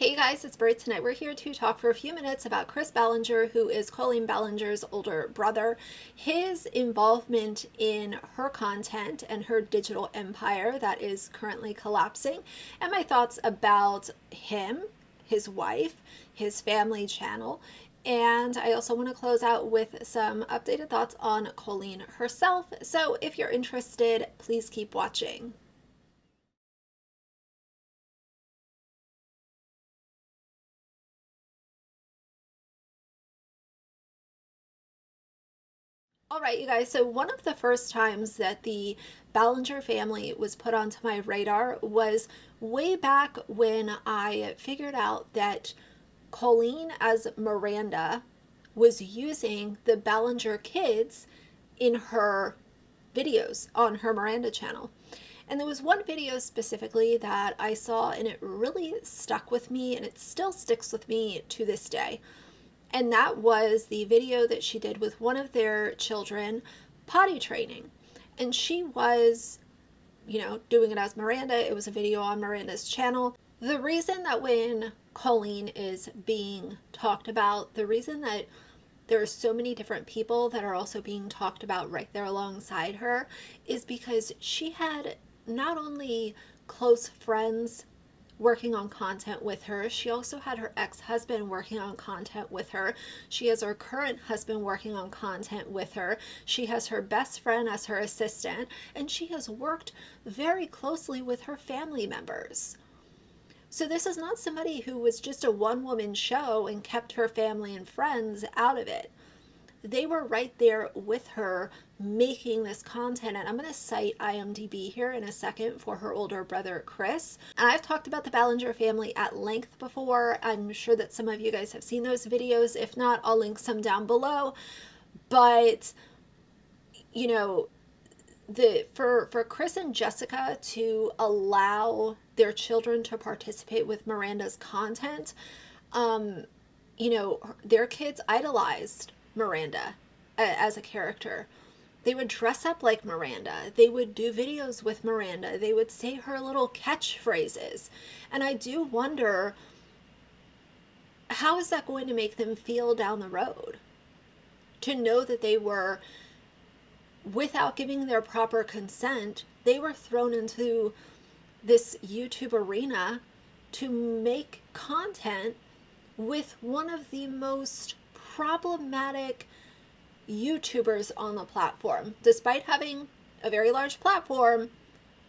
Hey guys, it's Britt. Tonight we're here to talk for a few minutes about Chris Ballinger, who is Colleen Ballinger's older brother, his involvement in her content and her digital empire that is currently collapsing, and my thoughts about him, his wife, his family channel. And I also want to close out with some updated thoughts on Colleen herself. So if you're interested, please keep watching. All right, you guys. So one of the first times that the Ballinger family was put onto my radar was way back when I figured out that Colleen as Miranda was using the Ballinger kids in her videos on her Miranda channel. And there was one video specifically that I saw and it really stuck with me, and it still sticks with me to this day. And that was the video that she did with one of their children potty training. And she was, doing it as Miranda. It was a video on Miranda's channel. The reason that when Colleen is being talked about, the reason that there are so many different people that are also being talked about right there alongside her is because she had not only close friends working on content with her. She also had her ex-husband working on content with her. She has her current husband working on content with her. She has her best friend as her assistant, and she has worked very closely with her family members. So this is not somebody who was just a one-woman show and kept her family and friends out of it. They were right there with her making this content. And I'm going to cite IMDb here in a second for her older brother, Chris. And I've talked about the Ballinger family at length before. I'm sure that some of you guys have seen those videos. If not, I'll link some down below. But, for Chris and Jessica to allow their children to participate with Miranda's content, their kids idolized Miranda as a character. They would dress up like Miranda. They would do videos with Miranda. They would say her little catchphrases. And I do wonder, how is that going to make them feel down the road? To know that they were, without giving their proper consent, they were thrown into this YouTube arena to make content with one of the most problematic YouTubers on the platform. Despite having a very large platform,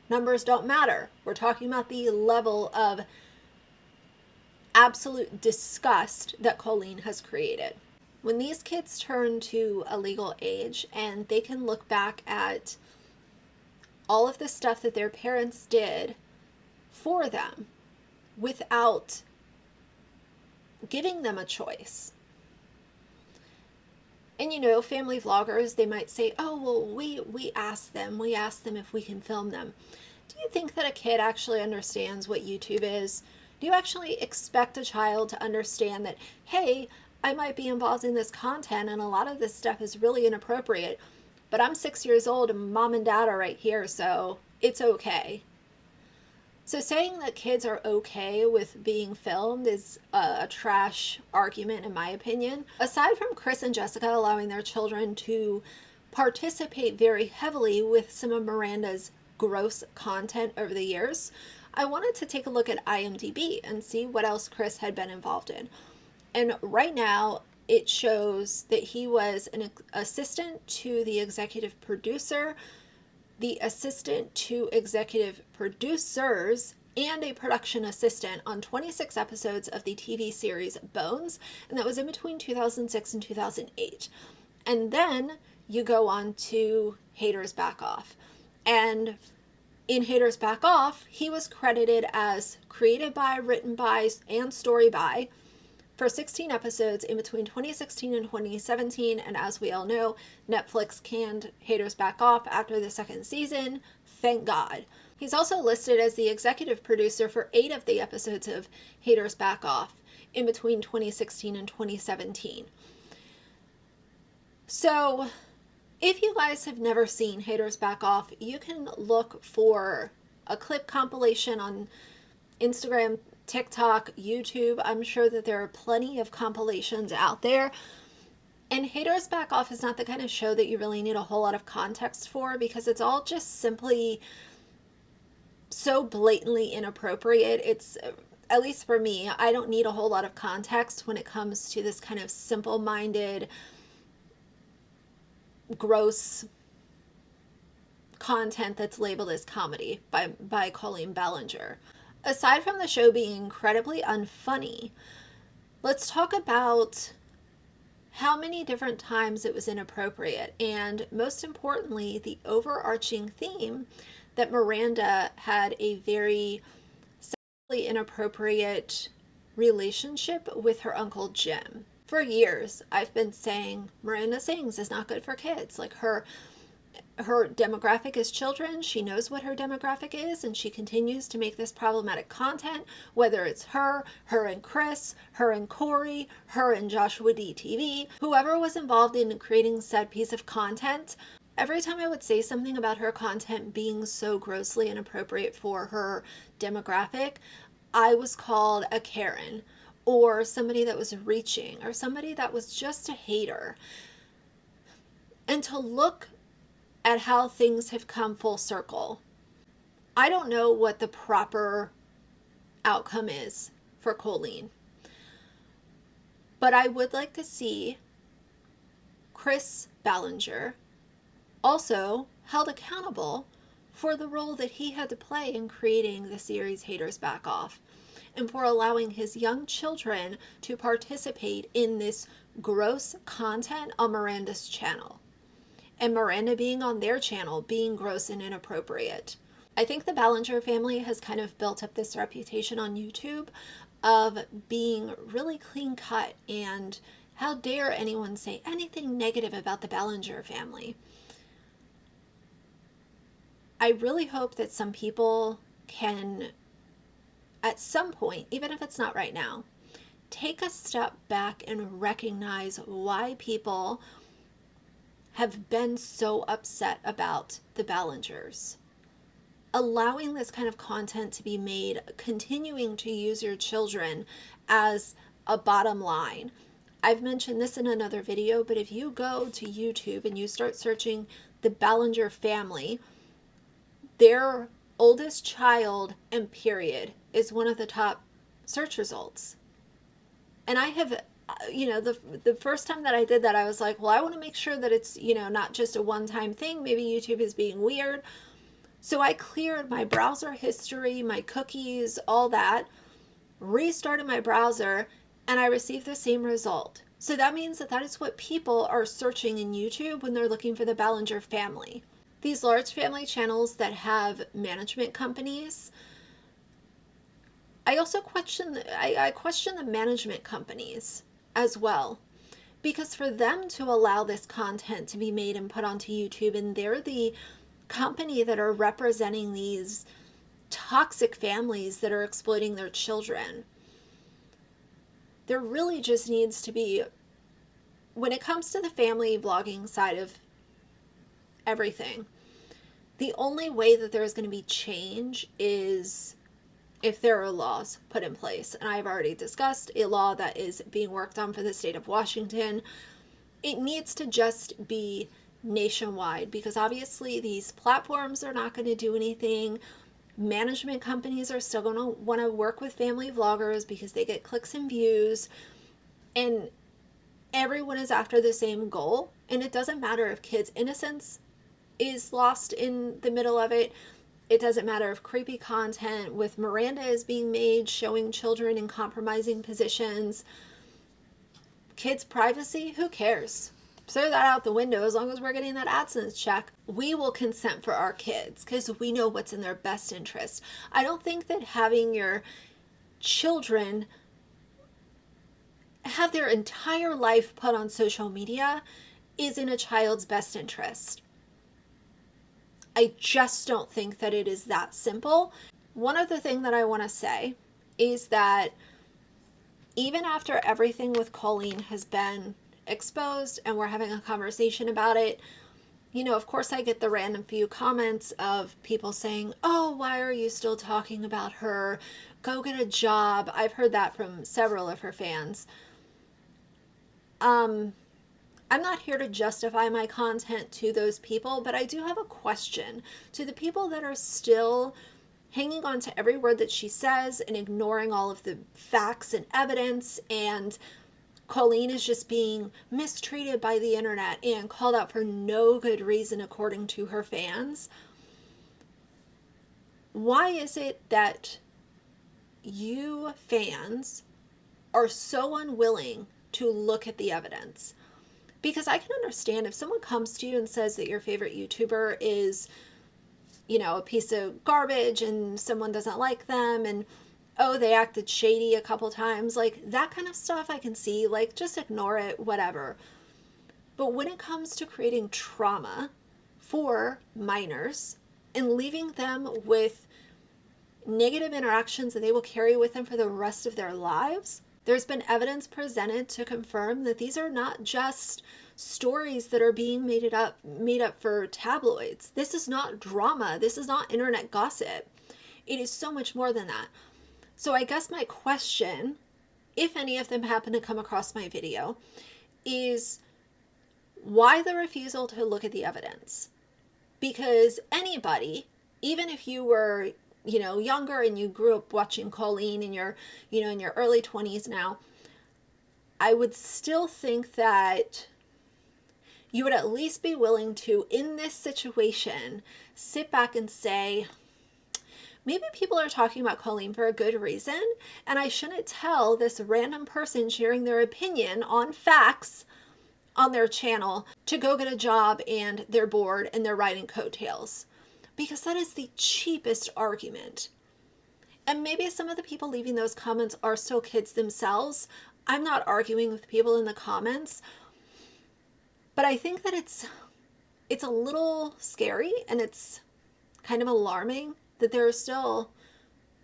numbers don't matter. We're talking about the level of absolute disgust that Colleen has created. When these kids turn to a legal age and they can look back at all of the stuff that their parents did for them without giving them a choice. And family vloggers, they might say, oh, well, we asked them if we can film them. Do you think that a kid actually understands what YouTube is? Do you actually expect a child to understand that, hey, I might be involved in this content and a lot of this stuff is really inappropriate, but I'm 6 years old and mom and dad are right here, so it's okay. So saying that kids are okay with being filmed is a trash argument, in my opinion. Aside from Chris and Jessica allowing their children to participate very heavily with some of Miranda's gross content over the years, I wanted to take a look at IMDb and see what else Chris had been involved in. And right now, it shows that he was an assistant to the executive producer, the assistant to executive producers, and a production assistant on 26 episodes of the TV series Bones, and that was in between 2006 and 2008. And then you go on to Haters Back Off. And in Haters Back Off, he was credited as created by, written by, and story by for 16 episodes in between 2016 and 2017, and as we all know, Netflix canned Haters Back Off after the second season. Thank God. He's also listed as the executive producer for 8 of the episodes of Haters Back Off in between 2016 and 2017. So, if you guys have never seen Haters Back Off, you can look for a clip compilation on Instagram, TikTok, YouTube. I'm sure that there are plenty of compilations out there. And Haters Back Off is not the kind of show that you really need a whole lot of context for, because it's all just simply so blatantly inappropriate. It's, at least for me, I don't need a whole lot of context when it comes to this kind of simple-minded, gross content that's labeled as comedy by Colleen Ballinger. Aside from the show being incredibly unfunny, let's talk about how many different times it was inappropriate, and most importantly, the overarching theme that Miranda had a very sexually inappropriate relationship with her Uncle Jim. For years, I've been saying Miranda Sings is not good for kids. Like, her demographic is children. She knows what her demographic is, and she continues to make this problematic content, whether it's her and Chris, her and Corey, her and Joshua DTV, whoever was involved in creating said piece of content. Every time I would say something about her content being so grossly inappropriate for her demographic, I was called a Karen, or somebody that was reaching, or somebody that was just a hater. And to look at how things have come full circle, I don't know what the proper outcome is for Colleen, but I would like to see Chris Ballinger also held accountable for the role that he had to play in creating the series Haters Back Off, and for allowing his young children to participate in this gross content on Miranda's channel, and Miranda being on their channel being gross and inappropriate. I think the Ballinger family has kind of built up this reputation on YouTube of being really clean cut, and how dare anyone say anything negative about the Ballinger family. I really hope that some people can, at some point, even if it's not right now, take a step back and recognize why people have been so upset about the Ballingers. Allowing this kind of content to be made, continuing to use your children as a bottom line. I've mentioned this in another video, but if you go to YouTube and you start searching the Ballinger family, their oldest child and period is one of the top search results. And I have, the first time that I did that, I was like, well, I want to make sure that it's, not just a one-time thing. Maybe YouTube is being weird. So I cleared my browser history, my cookies, all that, restarted my browser, and I received the same result. So that means that that is what people are searching in YouTube when they're looking for the Ballinger family. These large family channels that have management companies, I also question the management companies as well, because for them to allow this content to be made and put onto YouTube, and they're the company that are representing these toxic families that are exploiting their children, there really just needs to be, when it comes to the family vlogging side of everything, the only way that there's going to be change is if there are laws put in place. And I've already discussed a law that is being worked on for the state of Washington. It needs to just be nationwide, because obviously these platforms are not going to do anything. Management companies are still going to want to work with family vloggers because they get clicks and views, and everyone is after the same goal. And it doesn't matter if kids' innocence is lost in the middle of it. It doesn't matter if creepy content with Miranda is being made showing children in compromising positions. Kids' privacy, who cares? Throw that out the window. As long as we're getting that AdSense check, we will consent for our kids because we know what's in their best interest. I don't think that having your children have their entire life put on social media is in a child's best interest. I just don't think that it is that simple. One other thing that I want to say is that even after everything with Colleen has been exposed and we're having a conversation about it, of course I get the random few comments of people saying, oh, why are you still talking about her? go get a job. I've heard that from several of her fans. I'm not here to justify my content to those people, but I do have a question to the people that are still hanging on to every word that she says and ignoring all of the facts and evidence, and Colleen is just being mistreated by the internet and called out for no good reason according to her fans. Why is it that you fans are so unwilling to look at the evidence? Because I can understand if someone comes to you and says that your favorite YouTuber is, you know, a piece of garbage and someone doesn't like them and, oh, they acted shady a couple times, like that kind of stuff I can see, like just ignore it, whatever. But when it comes to creating trauma for minors and leaving them with negative interactions that they will carry with them for the rest of their lives, there's been evidence presented to confirm that these are not just stories that are being made up for tabloids. This is not drama. This is not internet gossip. It is so much more than that. So I guess my question, if any of them happen to come across my video, is why the refusal to look at the evidence? Because anybody, even if you were, you know, younger and you grew up watching Colleen in your, you know, in your early 20s now, I would still think that you would at least be willing to, in this situation, sit back and say, maybe people are talking about Colleen for a good reason, and I shouldn't tell this random person sharing their opinion on facts on their channel to go get a job and they're bored and they're riding coattails. Because that is the cheapest argument. And maybe some of the people leaving those comments are still kids themselves. I'm not arguing with people in the comments, but I think that it's a little scary and it's kind of alarming that there are still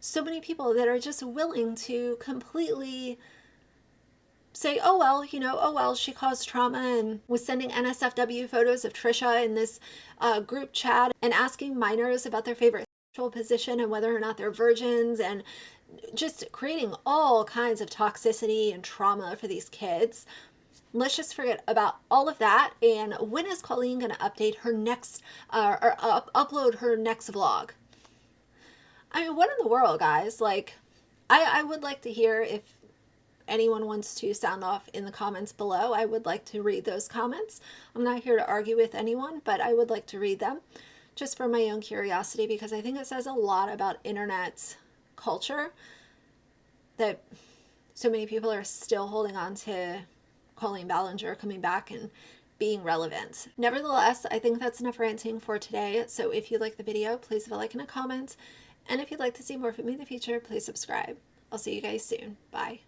so many people that are just willing to completely say, oh, well, you know, oh, well, she caused trauma and was sending NSFW photos of Trisha in this group chat and asking minors about their favorite sexual position and whether or not they're virgins, and just creating all kinds of toxicity and trauma for these kids. Let's just forget about all of that. And when is Colleen going to update her next upload her next vlog? I mean, what in the world, guys? Like, I would like to hear if anyone wants to sound off in the comments below. I would like to read those comments. I'm not here to argue with anyone, but I would like to read them just for my own curiosity, because I think it says a lot about internet culture that so many people are still holding on to Colleen Ballinger coming back and being relevant. Nevertheless, I think that's enough ranting for today. So if you like the video, please leave a like and a comment. And if you'd like to see more from me in the future, please subscribe. I'll see you guys soon. Bye.